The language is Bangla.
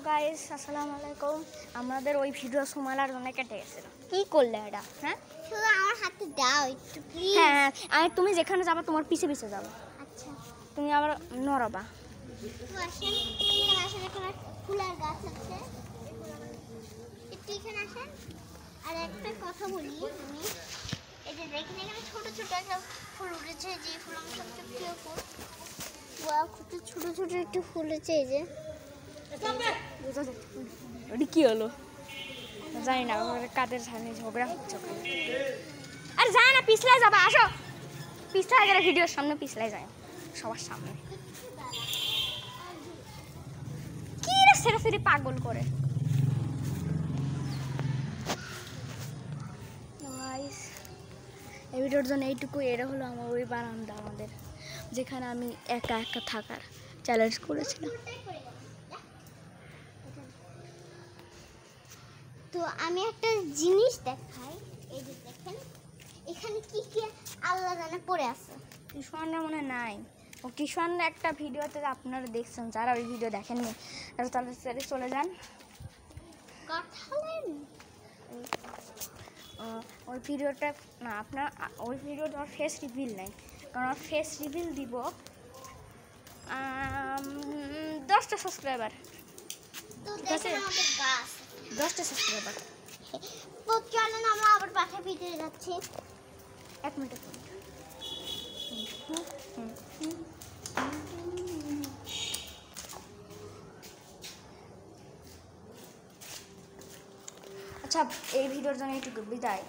গাইস আসসালামু আলাইকুম। আমাদের ওই ভিডিও সুমালার জন্য কেটে গেছিল। কি করলে এটা? হ্যাঁ, শুধু আমার হাতে দাও একটু প্লিজ। হ্যাঁ, আমি তুমি যেখানে যাবে তোমার পিছে পিছে যাবো। আচ্ছা, তুমি আবার নড়বা। তো আসেন, এখানে আসেন, এখানে ফুলের গাছ আছে, একটু এখানে আসেন। আর একটা কথা বলি আমি, এই যে দেখেন এখানে ছোট ছোট একটা ফুল উঠেছে, যে ফুল আমার সবচেয়ে প্রিয় ফুল। ওয়াও, কত ছোট ছোট একটু ফুল হয়েছে। এই যে ওটি কি হলো জানি না, কাদের সামনে ঝগড়া হচ্ছে। আরে যায় না, পিছলাই যাবা, আসো পিছলাই গেলে ভিডিওর সামনে পিছলাই যায় সবার সামনে। কি রে সেরে সেরে পাগল করে। এই ভিডিওর জন্য এইটুকু। এটা হলো আমার ওই বারান্দা, আমাদের যেখানে আমি একা একা থাকার চ্যালেঞ্জ করেছিলাম। তো আমি একটা জিনিস দেখাই, এই যে দেখেন এখানে কি কি আল্লাহ জানে পড়ে আছে। কিষানরা মনে নাই, ও কিষানরা একটা ভিডিওতে আপনারা দেখছেন, যারা ওই ভিডিও দেখেননি তারা তাহলে চলে যান। কাঁঠালের ওই ভিডিওটা না, আপনার ওই ভিডিওটা আমার ফেস রিভিল নেই, কারণ আমার ফেস রিভিল দিব 10টা সাবস্ক্রাইবার। তো ঠিক আছে, দেখেন আমাদের গাছ। 10টা সাবস্ক্রাইবার। তো চলেন আমরা আবার পাখা ভিতরে যাচ্ছি। এক মিনিট। আচ্ছা, এই ভিডিওর জন্য এইটুকু। বিদায়।